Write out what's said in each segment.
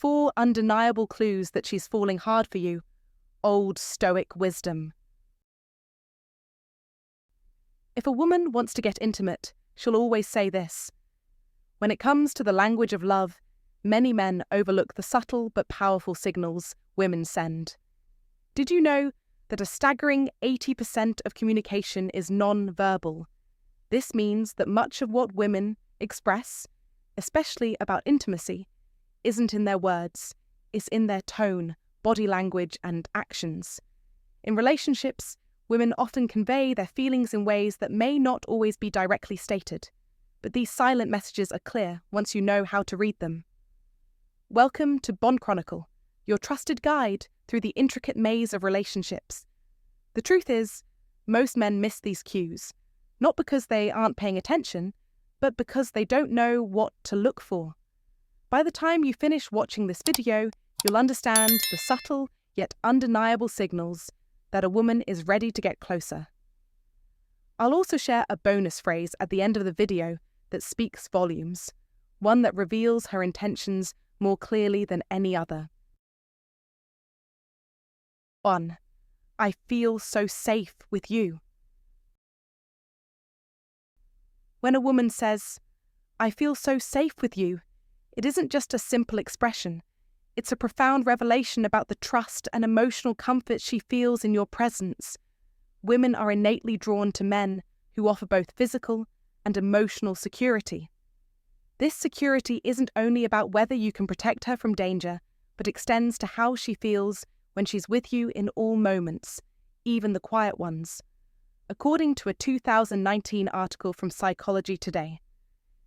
4 undeniable clues that she's falling hard for you. Old Stoic wisdom. If a woman wants to get intimate, she'll always say this. When it comes to the language of love, many men overlook the subtle but powerful signals women send. Did you know that a staggering 80% of communication is non-verbal? This means that much of what women express, especially about intimacy, isn't in their words, it's in their tone, body language, and actions. In relationships, women often convey their feelings in ways that may not always be directly stated, but these silent messages are clear once you know how to read them. Welcome to Bond Chronicle, your trusted guide through the intricate maze of relationships. The truth is, most men miss these cues, not because they aren't paying attention, but because they don't know what to look for. By the time you finish watching this video, you'll understand the subtle yet undeniable signals that a woman is ready to get closer. I'll also share a bonus phrase at the end of the video that speaks volumes, one that reveals her intentions more clearly than any other. 1. I feel so safe with you. When a woman says, I feel so safe with you, it isn't just a simple expression. It's a profound revelation about the trust and emotional comfort she feels in your presence. Women are innately drawn to men who offer both physical and emotional security. This security isn't only about whether you can protect her from danger, but extends to how she feels when she's with you in all moments, even the quiet ones. According to a 2019 article from Psychology Today,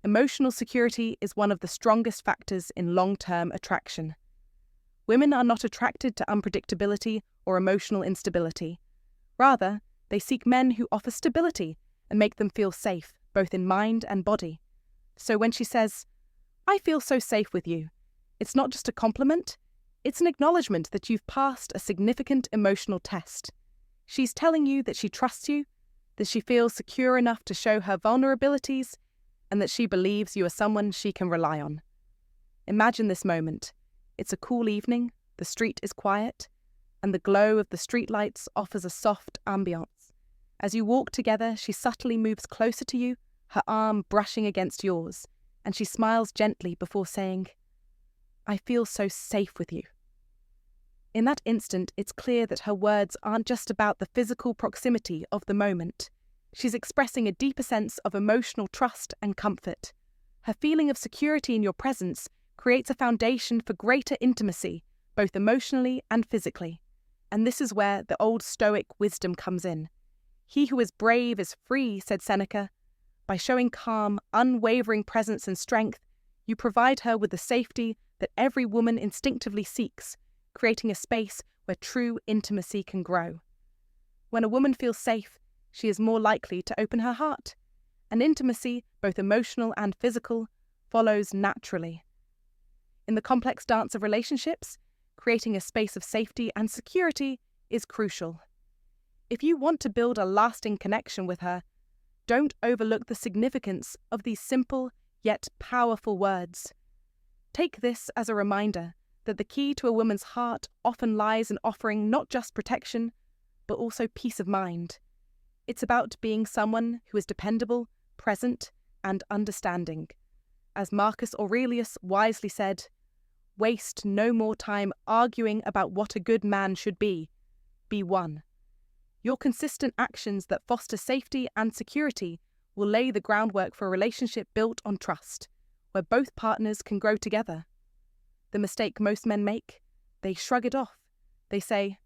emotional security is one of the strongest factors in long-term attraction. Women are not attracted to unpredictability or emotional instability. Rather, they seek men who offer stability and make them feel safe, both in mind and body. So when she says, I feel so safe with you, it's not just a compliment, it's an acknowledgement that you've passed a significant emotional test. She's telling you that she trusts you, that she feels secure enough to show her vulnerabilities, and that she believes you are someone she can rely on. Imagine this moment. It's a cool evening, the street is quiet, and the glow of the streetlights offers a soft ambiance. As you walk together, she subtly moves closer to you, her arm brushing against yours, and she smiles gently before saying, I feel so safe with you. In that instant, it's clear that her words aren't just about the physical proximity of the moment. She's expressing a deeper sense of emotional trust and comfort. Her feeling of security in your presence creates a foundation for greater intimacy, both emotionally and physically. And this is where the old Stoic wisdom comes in. He who is brave is free, said Seneca. By showing calm, unwavering presence and strength, you provide her with the safety that every woman instinctively seeks, creating a space where true intimacy can grow. When a woman feels safe, she is more likely to open her heart, and intimacy, both emotional and physical, follows naturally. In the complex dance of relationships, creating a space of safety and security is crucial. If you want to build a lasting connection with her, don't overlook the significance of these simple yet powerful words. Take this as a reminder that the key to a woman's heart often lies in offering not just protection, but also peace of mind. It's about being someone who is dependable, present, and understanding. As Marcus Aurelius wisely said, waste no more time arguing about what a good man should be. Be one. Your consistent actions that foster safety and security will lay the groundwork for a relationship built on trust, where both partners can grow together. The mistake most men make? They shrug it off. They say,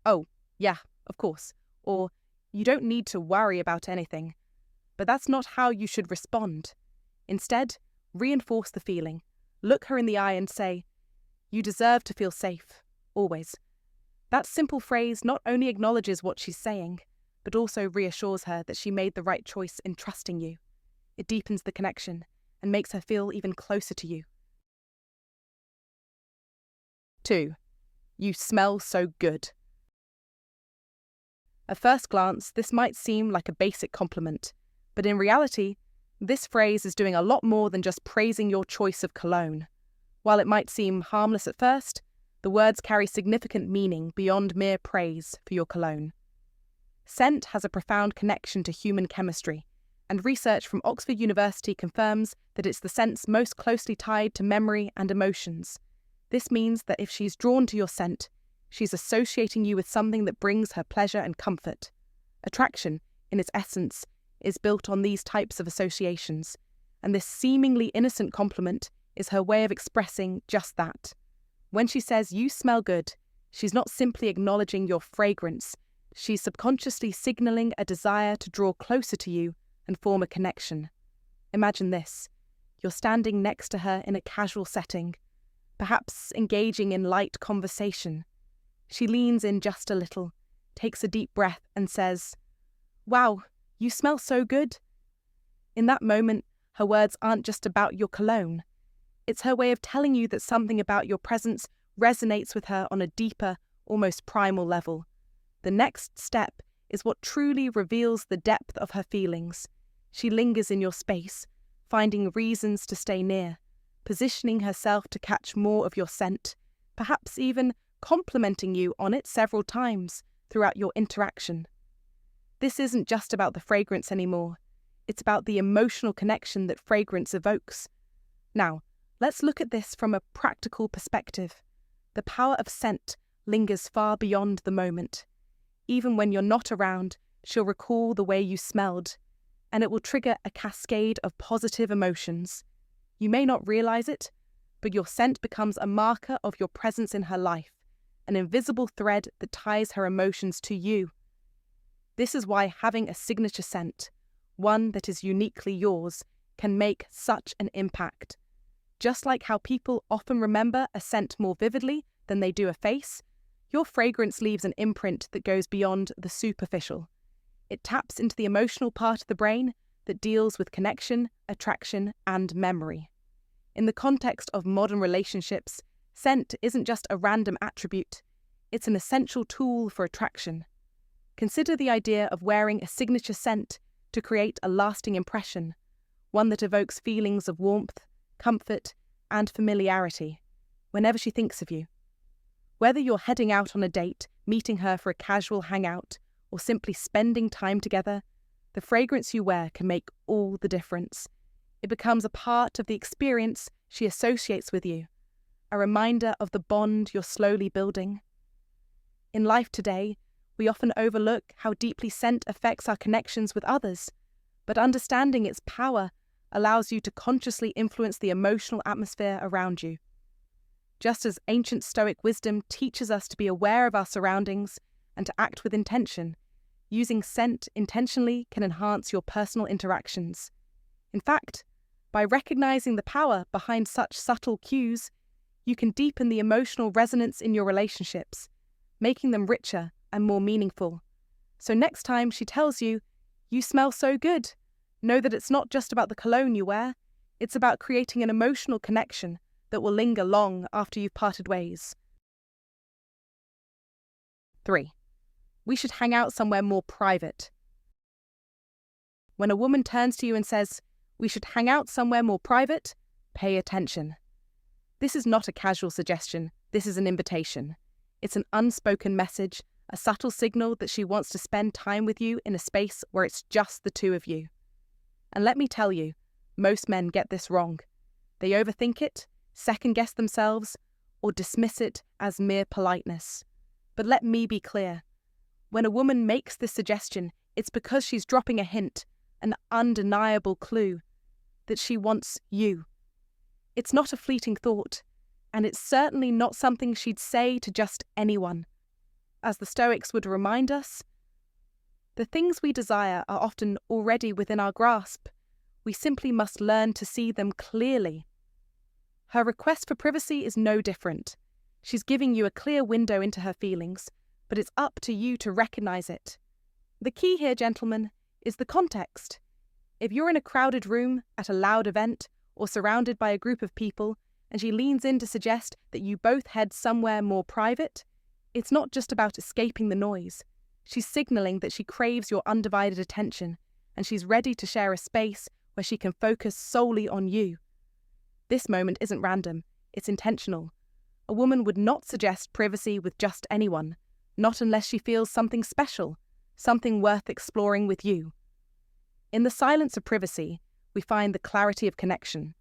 oh, yeah, of course, or you don't need to worry about anything. But that's not how you should respond. Instead, reinforce the feeling. Look her in the eye and say, you deserve to feel safe, always. That simple phrase not only acknowledges what she's saying, but also reassures her that she made the right choice in trusting you. It deepens the connection and makes her feel even closer to you. 2. You smell so good. At first glance, this might seem like a basic compliment, but in reality, this phrase is doing a lot more than just praising your choice of cologne. While it might seem harmless at first, the words carry significant meaning beyond mere praise for your cologne. Scent has a profound connection to human chemistry, and research from Oxford University confirms that it's the scents most closely tied to memory and emotions. This means that if she's drawn to your scent, she's associating you with something that brings her pleasure and comfort. Attraction, in its essence, is built on these types of associations, and this seemingly innocent compliment is her way of expressing just that. When she says you smell good, she's not simply acknowledging your fragrance, she's subconsciously signalling a desire to draw closer to you and form a connection. Imagine this. You're standing next to her in a casual setting, perhaps engaging in light conversation. She leans in just a little, takes a deep breath and says, "Wow, you smell so good." In that moment, her words aren't just about your cologne. It's her way of telling you that something about your presence resonates with her on a deeper, almost primal level. The next step is what truly reveals the depth of her feelings. She lingers in your space, finding reasons to stay near, positioning herself to catch more of your scent, perhaps even complimenting you on it several times throughout your interaction. This isn't just about the fragrance anymore. It's about the emotional connection that fragrance evokes. Now, let's look at this from a practical perspective. The power of scent lingers far beyond the moment. Even when you're not around, she'll recall the way you smelled, and it will trigger a cascade of positive emotions. You may not realize it, but your scent becomes a marker of your presence in her life, an invisible thread that ties her emotions to you. This is why having a signature scent, one that is uniquely yours, can make such an impact. Just like how people often remember a scent more vividly than they do a face, your fragrance leaves an imprint that goes beyond the superficial. It taps into the emotional part of the brain that deals with connection, attraction, and memory. In the context of modern relationships, scent isn't just a random attribute, it's an essential tool for attraction. Consider the idea of wearing a signature scent to create a lasting impression, one that evokes feelings of warmth, comfort, and familiarity whenever she thinks of you. Whether you're heading out on a date, meeting her for a casual hangout, or simply spending time together, the fragrance you wear can make all the difference. It becomes a part of the experience she associates with you, a reminder of the bond you're slowly building. In life today, we often overlook how deeply scent affects our connections with others, but understanding its power allows you to consciously influence the emotional atmosphere around you. Just as ancient Stoic wisdom teaches us to be aware of our surroundings and to act with intention, using scent intentionally can enhance your personal interactions. In fact, by recognizing the power behind such subtle cues, you can deepen the emotional resonance in your relationships, making them richer and more meaningful. So next time she tells you, "You smell so good," know that it's not just about the cologne you wear, it's about creating an emotional connection that will linger long after you've parted ways. 3. We should hang out somewhere more private. When a woman turns to you and says, "We should hang out somewhere more private," pay attention. This is not a casual suggestion, this is an invitation. It's an unspoken message, a subtle signal that she wants to spend time with you in a space where it's just the two of you. And let me tell you, most men get this wrong. They overthink it, second-guess themselves, or dismiss it as mere politeness. But let me be clear. When a woman makes this suggestion, it's because she's dropping a hint, an undeniable clue, that she wants you. It's not a fleeting thought, and it's certainly not something she'd say to just anyone. As the Stoics would remind us, the things we desire are often already within our grasp. We simply must learn to see them clearly. Her request for privacy is no different. She's giving you a clear window into her feelings, but it's up to you to recognize it. The key here, gentlemen, is the context. If you're in a crowded room, at a loud event, or surrounded by a group of people, and she leans in to suggest that you both head somewhere more private, it's not just about escaping the noise. She's signaling that she craves your undivided attention, and she's ready to share a space where she can focus solely on you. This moment isn't random. it's intentional. A woman would not suggest privacy with just anyone, not unless she feels something special, something worth exploring with you. In the silence of privacy, we find the clarity of connection.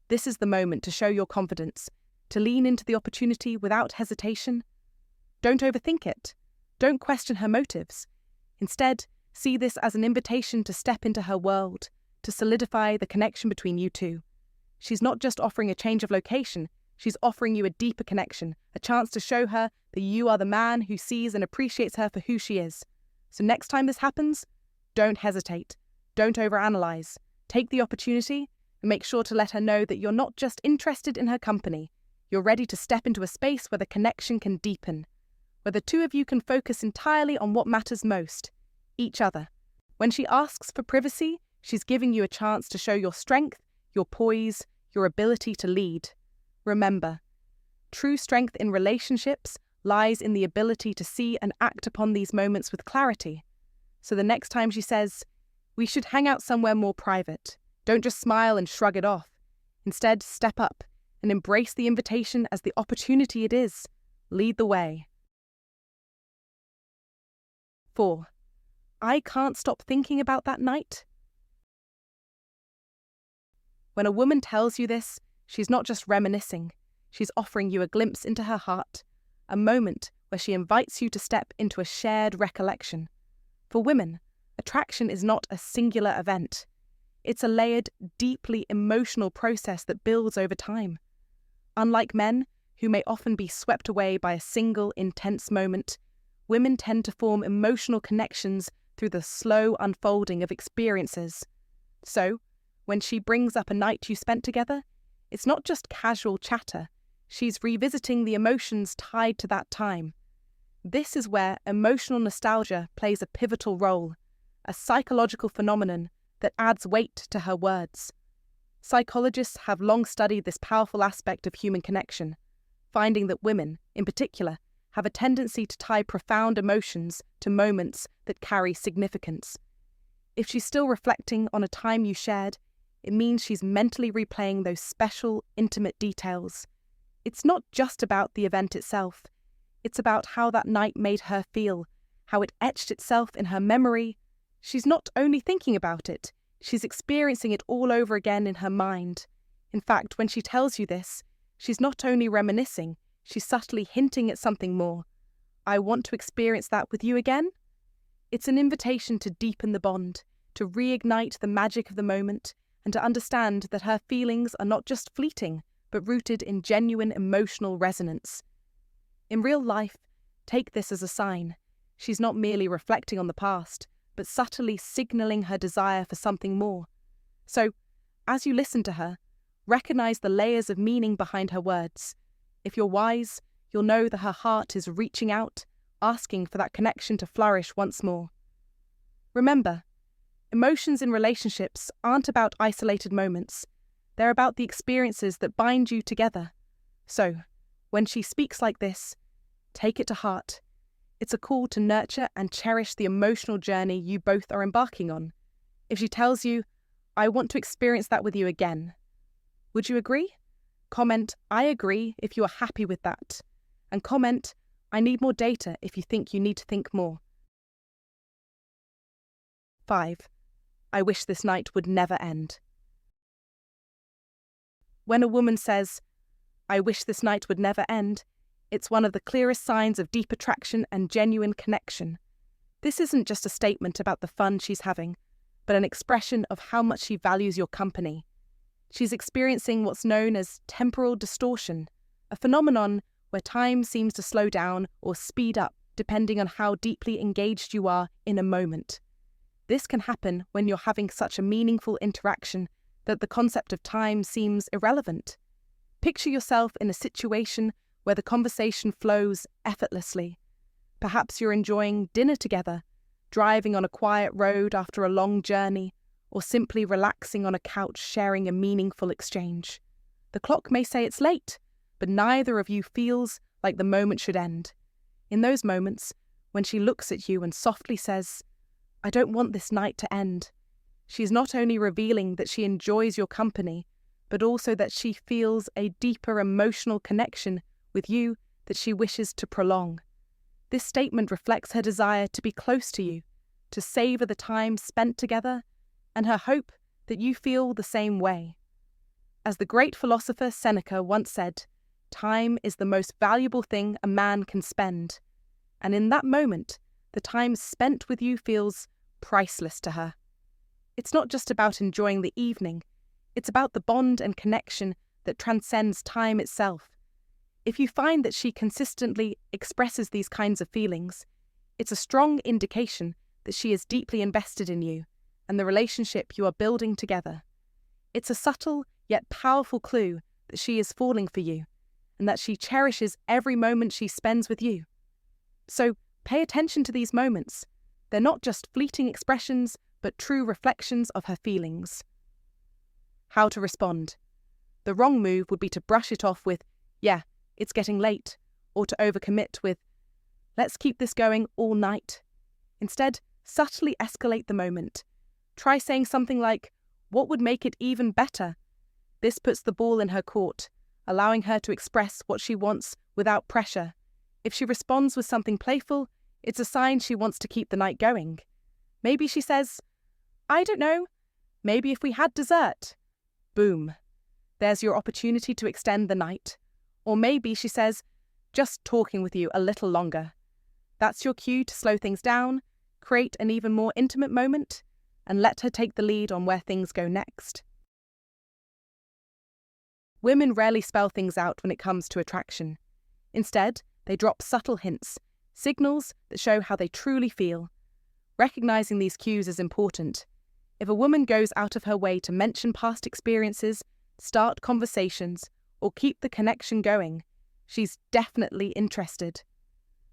This is the moment to show your confidence, to lean into the opportunity without hesitation. Don't overthink it. Don't question her motives. Instead, see this as an invitation to step into her world, to solidify the connection between you two. She's not just offering a change of location, she's offering you a deeper connection, a chance to show her that you are the man who sees and appreciates her for who she is. So next time this happens, don't hesitate. Don't overanalyze. Take the opportunity and make sure to let her know that you're not just interested in her company. You're ready to step into a space where the connection can deepen, where the two of you can focus entirely on what matters most, each other. When she asks for privacy, she's giving you a chance to show your strength, your poise, your ability to lead. Remember, true strength in relationships lies in the ability to see and act upon these moments with clarity. So the next time she says, "We should hang out somewhere more private," don't just smile and shrug it off. Instead, step up and embrace the invitation as the opportunity it is. Lead the way. 4. I can't stop thinking about that night. When a woman tells you this, she's not just reminiscing, she's offering you a glimpse into her heart, a moment where she invites you to step into a shared recollection. For women, attraction is not a singular event. It's a layered, deeply emotional process that builds over time. Unlike men, who may often be swept away by a single, intense moment, women tend to form emotional connections through the slow unfolding of experiences. So, when she brings up a night you spent together, it's not just casual chatter, she's revisiting the emotions tied to that time. This is where emotional nostalgia plays a pivotal role, a psychological phenomenon that adds weight to her words. Psychologists have long studied this powerful aspect of human connection, finding that women, in particular, have a tendency to tie profound emotions to moments that carry significance. If she's still reflecting on a time you shared, it means she's mentally replaying those special, intimate details. It's not just about the event itself. It's about how that night made her feel, how it etched itself in her memory. She's not only thinking about it, she's experiencing it all over again in her mind. In fact, when she tells you this, she's not only reminiscing, she's subtly hinting at something more. I want to experience that with you again. It's an invitation to deepen the bond, to reignite the magic of the moment, and to understand that her feelings are not just fleeting, but rooted in genuine emotional resonance. In real life, take this as a sign. She's not merely reflecting on the past, but subtly signalling her desire for something more. So, as you listen to her, recognize the layers of meaning behind her words. If you're wise, you'll know that her heart is reaching out, asking for that connection to flourish once more. Remember, emotions in relationships aren't about isolated moments. They're about the experiences that bind you together. So, when she speaks like this, take it to heart. It's a call to nurture and cherish the emotional journey you both are embarking on. If she tells you, "I want to experience that with you again," would you agree? Comment, "I agree," if you are happy with that. And comment, "I need more data," if you think you need to think more. 5. I wish this night would never end. When a woman says, "I wish this night would never end," it's one of the clearest signs of deep attraction and genuine connection. This isn't just a statement about the fun she's having, but an expression of how much she values your company. She's experiencing what's known as temporal distortion, a phenomenon where time seems to slow down or speed up depending on how deeply engaged you are in a moment. This can happen when you're having such a meaningful interaction that the concept of time seems irrelevant. Picture yourself in a situation where the conversation flows effortlessly. Perhaps you're enjoying dinner together, driving on a quiet road after a long journey, or simply relaxing on a couch sharing a meaningful exchange. The clock may say it's late, but neither of you feels like the moment should end. In those moments, when she looks at you and softly says, "I don't want this night to end," she's not only revealing that she enjoys your company, but also that she feels a deeper emotional connection with you that she wishes to prolong. This statement reflects her desire to be close to you, to savor the time spent together, and her hope that you feel the same way. As the great philosopher Seneca once said, time is the most valuable thing a man can spend, and in that moment, the time spent with you feels priceless to her. It's not just about enjoying the evening, it's about the bond and connection that transcends time itself. If you find that she consistently expresses these kinds of feelings, it's a strong indication that she is deeply invested in you and the relationship you are building together. It's a subtle yet powerful clue that she is falling for you and that she cherishes every moment she spends with you. So pay attention to these moments. They're not just fleeting expressions, but true reflections of her feelings. How to respond. The wrong move would be to brush it off with, "Yeah, it's getting late," or to overcommit with, "Let's keep this going all night." Instead, subtly escalate the moment. Try saying something like, "What would make it even better?" This puts the ball in her court, allowing her to express what she wants without pressure. If she responds with something playful, it's a sign she wants to keep the night going. Maybe she says, "I don't know, maybe if we had dessert." Boom. There's your opportunity to extend the night. Or maybe she says, "Just talking with you a little longer." That's your cue to slow things down, create an even more intimate moment, and let her take the lead on where things go next. Women rarely spell things out when it comes to attraction. Instead, they drop subtle hints, signals that show how they truly feel. Recognizing these cues is important. If a woman goes out of her way to mention past experiences, start conversations, or keep the connection going, she's definitely interested.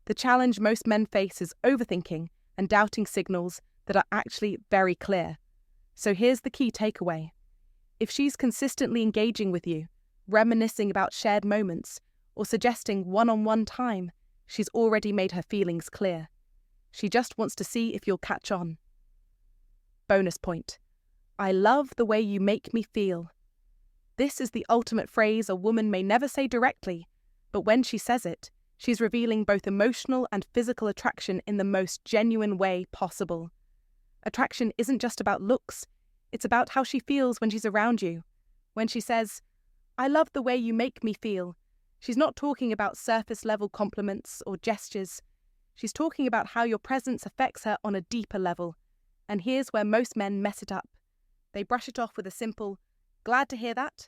The challenge most men face is overthinking and doubting signals that are actually very clear. So here's the key takeaway. If she's consistently engaging with you, reminiscing about shared moments, or suggesting one-on-one time, she's already made her feelings clear. She just wants to see if you'll catch on. Bonus point. I love the way you make me feel. This is the ultimate phrase a woman may never say directly, but when she says it, she's revealing both emotional and physical attraction in the most genuine way possible. Attraction isn't just about looks, it's about how she feels when she's around you. When she says, "I love the way you make me feel," she's not talking about surface-level compliments or gestures. She's talking about how your presence affects her on a deeper level. And here's where most men mess it up. They brush it off with a simple, "Glad to hear that."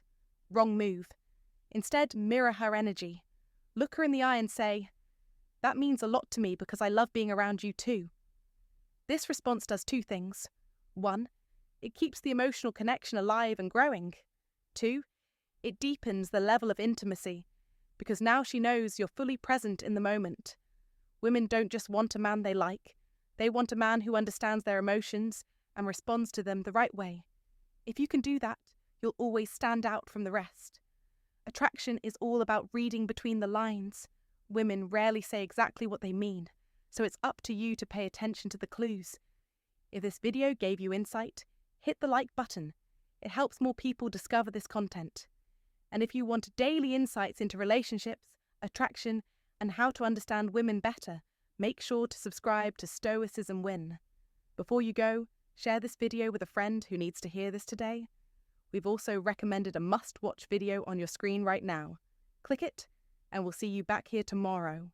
Wrong move. Instead, mirror her energy. Look her in the eye and say, "That means a lot to me because I love being around you too." This response does two things. 1, it keeps the emotional connection alive and growing. 2, it deepens the level of intimacy, because now she knows you're fully present in the moment. Women don't just want a man they like, they want a man who understands their emotions and responds to them the right way. If you can do that, you'll always stand out from the rest. Attraction is all about reading between the lines. Women rarely say exactly what they mean, so it's up to you to pay attention to the clues. If this video gave you insight, hit the like button. It helps more people discover this content. And if you want daily insights into relationships, attraction, and how to understand women better, make sure to subscribe to Stoicism Win. Before you go, share this video with a friend who needs to hear this today. We've also recommended a must-watch video on your screen right now. Click it, and we'll see you back here tomorrow.